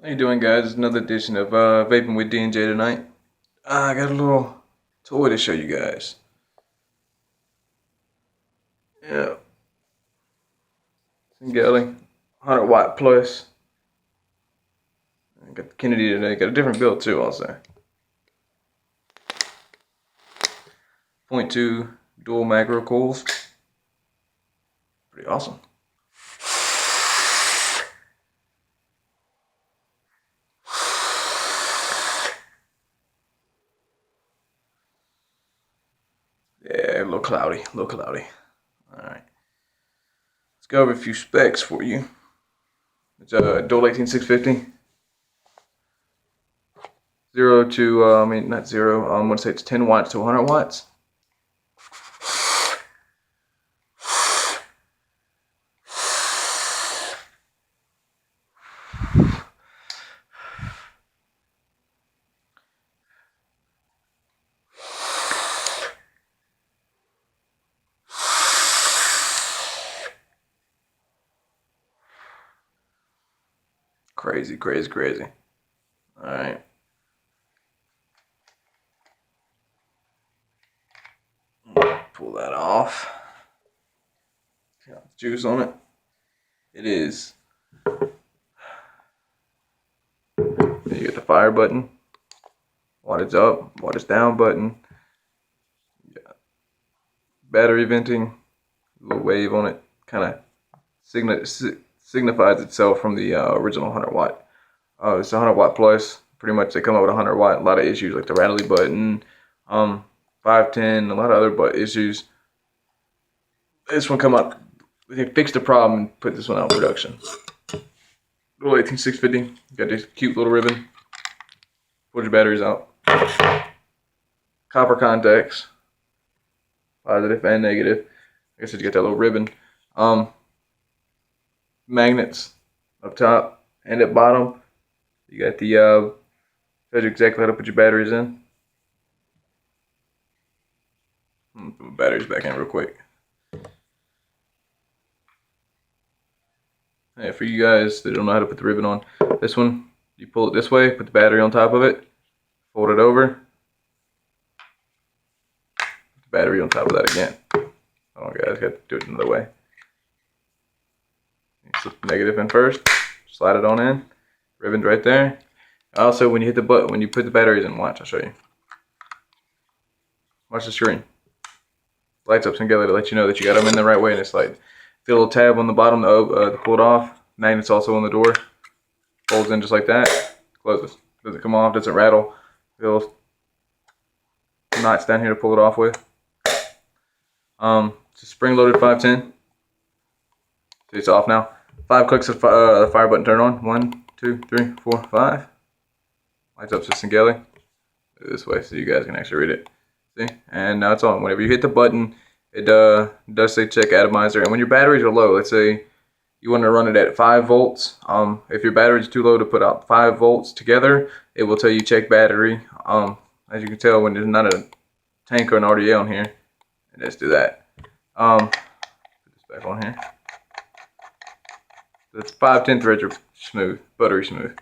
How you doing, guys? It's another edition of Vaping with D&J tonight. I got a little toy to show you guys. Yeah, Sielei, 100 watt plus. I got the Kennedy today. Got a different build too, also. 0.2 dual macro coils. Pretty awesome. Yeah, a little cloudy, a little cloudy. All right, let's go over a few specs for you. It's a dual 18650. 0 to not 0. I'm gonna say it's 10 watts to 100 watts. Crazy, crazy, crazy. All right. Pull that off. Got the juice on it. It is. You get the fire button, wattage up, wattage down button. You got battery venting, little wave on it, kind of signifies itself from the original 100 watt. It's 100 watt plus. Pretty much they come out with 100 watt. A lot of issues like the rattly button, 510, a lot of other issues. This one come up. They fixed the problem and put this one out in production. Little 18650. Got this cute little ribbon. Put your batteries out. Copper contacts, positive and negative. I guess you get that little ribbon. Magnets up top and at bottom. You got the tells you exactly how to put your batteries in. Put my batteries back in real quick. Yeah, for you guys that don't know how to put the ribbon on, this one, you pull it this way, put the battery on top of it, fold it over, put the battery on top of that again. Oh guys, got to do it another way. You slip the negative in first, slide it on in, ribbon's right there. Also, when you hit the button, when you put the batteries in, watch, I'll show you. Watch the screen. Lights up together to let you know that you got them in the right way, and it's like the little tab on the bottom to pull it off. Magnet's also on the door. Folds in just like that. Closes. Doesn't come off. Doesn't rattle. Little knots down here to pull it off with. It's a spring-loaded 510. See, it's off now. 5 clicks of the fire button turn on. 1, 2, 3, 4, 5. Lights up to Sielei. This way so you guys can actually read it. See? And now it's on. Whenever you hit the button, it does say check atomizer. And when your batteries are low, let's say you want to run it at 5 volts. If your battery is too low to put out 5 volts together, it will tell you check battery. As you can tell, when there's not a tank or an RDA on here, let's do that. Put this back on here. The 510 threads are smooth, buttery smooth.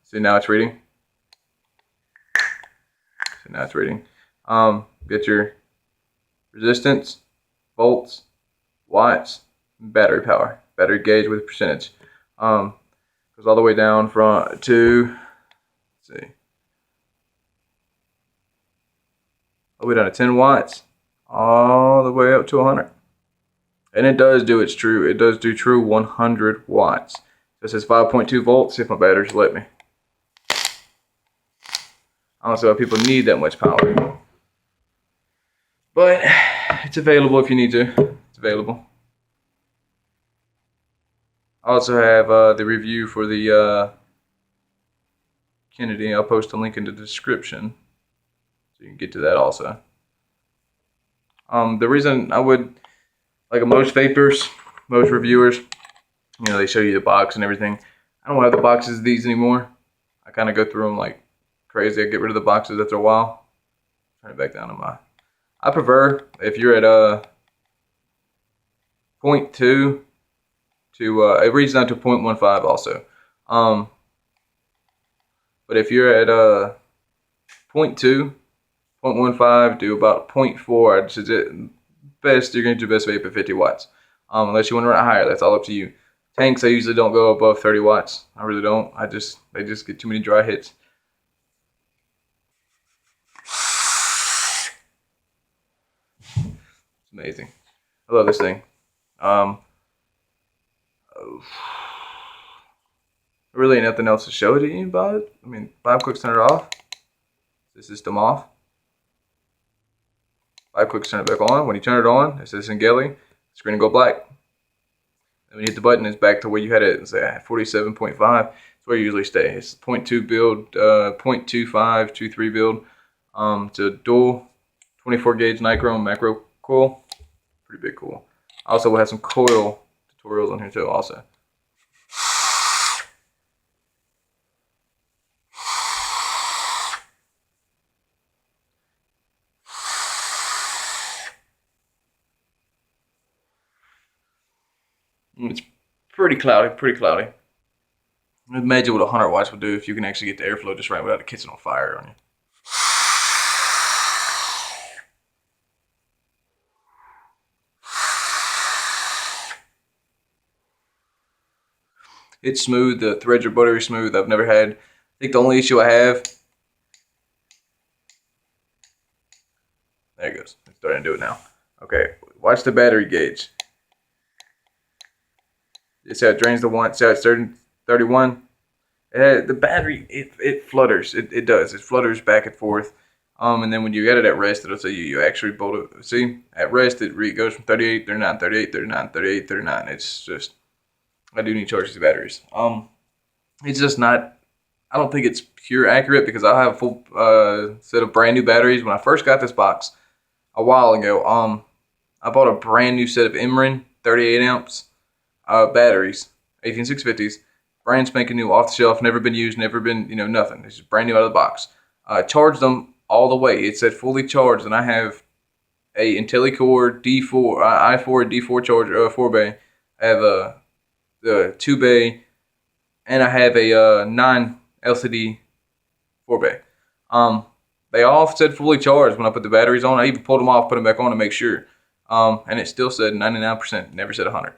See, now it's reading. So now it's reading. Get your resistance, volts, watts, battery power, battery gauge with percentage. Goes all the way down to, let's see, all the way down to 10 watts, all the way up to 100. And it does do its true, it does do true 100 watts. This is 5.2 volts if my batteries let me. I don't see why people need that much power. But it's available if you need to. It's available. I also have the review for the Kennedy. I'll post a link in the description so you can get to that also. The reason I would, like most vapors, most reviewers, you know, they show you the box and everything. I don't have the boxes of these anymore. I kind of go through them like crazy. I get rid of the boxes after a while. Turn it back down to my. I prefer if you're at 0.2 to it reads down to 0.15 also. But if you're at 0.2, 0.15, do about 0.4. I'd suggest best you're gonna do best vape at 50 watts. Unless you want to run it higher, that's all up to you. Tanks, I usually don't go above 30 watts. I really don't. They just get too many dry hits. It's amazing. I love this thing. Really ain't nothing else to show to you about it. I mean, 5 clicks, turn it off. The system off. 5 clicks, turn it back on. When you turn it on, it says Sielei. Screen will go black. And when you hit the button, it's back to where you had it. It's at 47.5. That's where you usually stay. It's 0.2 build, 0.25, 23 build. It's a dual 24 gauge nichrome macro coil. Pretty big coil. Also, we'll have some coil tutorials on here too. Also. It's pretty cloudy, pretty cloudy. Imagine what 100 watts would do if you can actually get the airflow just right without it catching on fire on you. It's smooth, the threads are buttery smooth. I've never had, I think the only issue I have, there it goes. It's starting to do it now. Okay, watch the battery gauge. See how it drains the one, see how it's 31? The battery, it flutters. It does. It flutters back and forth. And then when you get it at rest, it'll say you actually bolt it. See, at rest, it goes from 38, 39, 38, 39, 38, 39. It's just, I do need to charge these batteries. It's just not, I don't think it's pure accurate because I have a full set of brand new batteries. When I first got this box a while ago, I bought a brand new set of Emrin 38 amps batteries, 18650s, brand spanking new, off the shelf, never been used, never been, nothing. It's just brand new out of the box. Charged them all the way. It said fully charged, and I have a IntelliCore D4, i4 D4 charger, 4 bay. I have the 2 bay, and I have a 9 LCD 4 bay. They all said fully charged when I put the batteries on. I even pulled them off, put them back on to make sure. And it still said 99%, never said 100.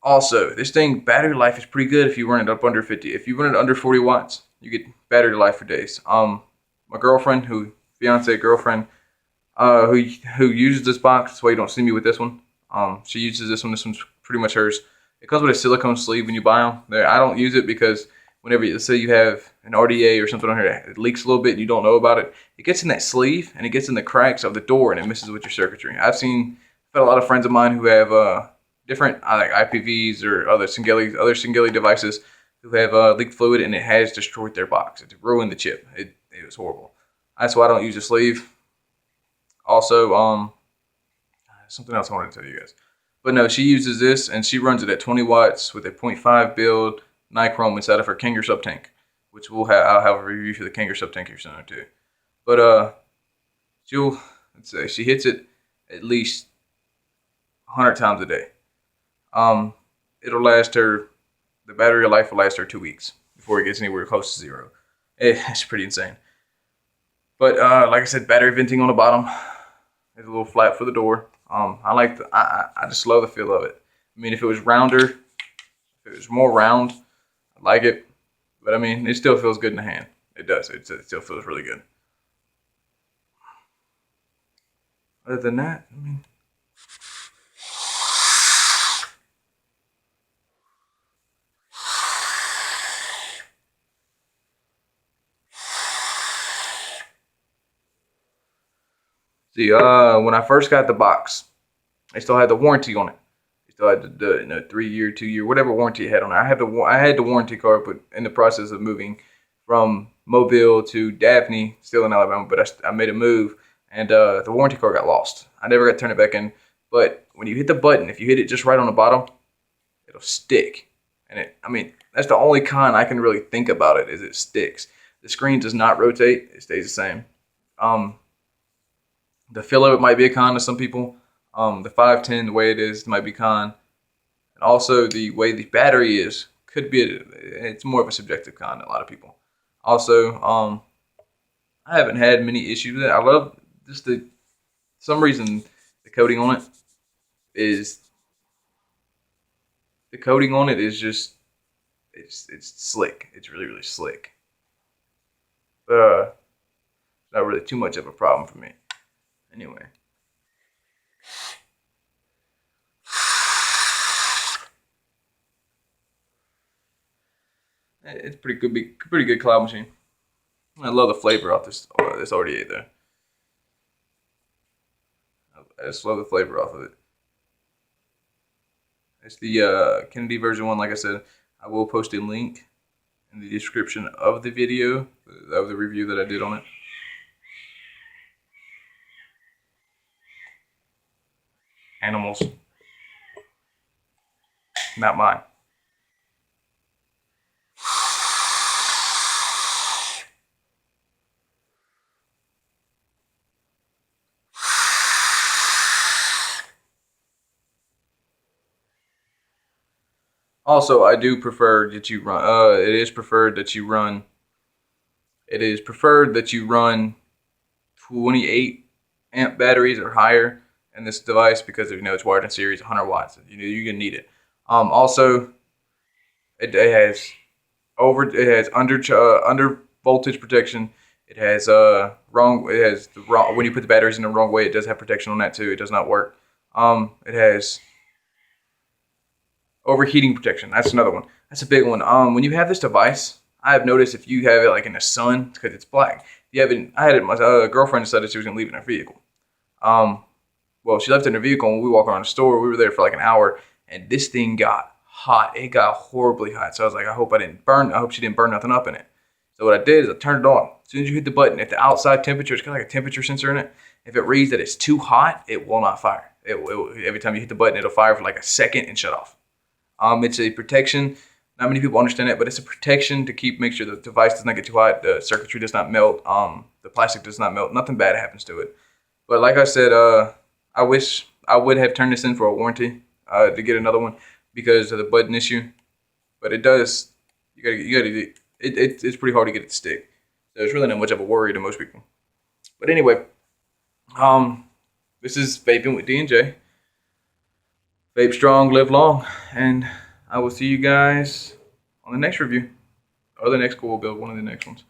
Also, this thing, battery life is pretty good if you run it up under 50. If you run it under 40 watts, you get battery life for days. My girlfriend, fiance girlfriend, who uses this box, that's why you don't see me with this one. She uses this one. This one's pretty much hers. It comes with a silicone sleeve when you buy them. I don't use it because whenever, let's say you have an RDA or something on here, it leaks a little bit and you don't know about it. It gets in that sleeve and it gets in the cracks of the door and it messes with your circuitry. I've had a lot of friends of mine who have different like IPVs or other Sielei devices who have leaked fluid, and it has destroyed their box. It ruined the chip. It was horrible. That's why I don't use a sleeve. Also, something else I wanted to tell you guys. But no, she uses this, and she runs it at 20 watts with a 0.5 build nichrome inside of her Kanger sub tank, which I'll have a review for the Kanger sub tank here soon too. But let's say she hits it at least 100 times a day. It'll last her, the battery life will last her 2 weeks before it gets anywhere close to zero. It's pretty insane. But like I said, battery venting on the bottom is a little flat for the door. I just love the feel of it. I mean, if it was rounder, if it was more round, I'd like it. But I mean, it still feels good in the hand. It does. It still feels really good. Other than that, I mean, see, when I first got the box, I still had the warranty on it. It still had the 3-year, 2-year, whatever warranty it had on it. I had the warranty card, but in the process of moving from Mobile to Daphne, still in Alabama, but I made a move, and the warranty card got lost. I never got to turn it back in. But when you hit the button, if you hit it just right on the bottom, it'll stick. And I mean, that's the only con I can really think about it, is it sticks. The screen does not rotate. It stays the same. The feel of it might be a con to some people. The 510, the way it is, might be con. And also the way the battery is, could be, it's more of a subjective con to a lot of people. Also, I haven't had many issues with it. I love just some reason the coating on it is just it's slick. It's really slick. Not really too much of a problem for me. Anyway. It's pretty good cloud machine. I love the flavor off this. This already ate there. I just love the flavor off of it. It's the Kennedy version 1. Like I said, I will post a link in the description of the video of the review that I did on it. Animals, not mine. Also, I do prefer that you run. It is preferred that you run. It is preferred that you run 28 amp batteries or higher in this device because if you know it's wired in series, 100 watts. You're gonna need it. Also, it has under voltage protection. It has when you put the batteries in the wrong way, it does have protection on that too. It does not work. It has overheating protection. That's another one. That's a big one. When you have this device, I have noticed if you have it like in the sun, because it's black. You have it. I had it. My girlfriend decided she was gonna leave it in her vehicle. Well, she left it in her vehicle, and we walked around the store. We were there for like an hour, and this thing got hot. It got horribly hot. So I was like, I hope she didn't burn nothing up in it. So what I did is I turned it on. As soon as you hit the button, if the outside temperature, it's got like a temperature sensor in it. If it reads that it's too hot, it will not fire. Every time you hit the button, it'll fire for like a second and shut off. It's a protection. Not many people understand it, but it's a protection to make sure the device does not get too hot, the circuitry does not melt, the plastic does not melt, nothing bad happens to it. But like I said, I wish I would have turned this in for a warranty to get another one because of the button issue. But it does. It's pretty hard to get it to stick. So it's really not much of a worry to most people. But anyway, this is Vaping with D&J. Vape strong, live long, and I will see you guys on the next review or the next cool build, one of the next ones.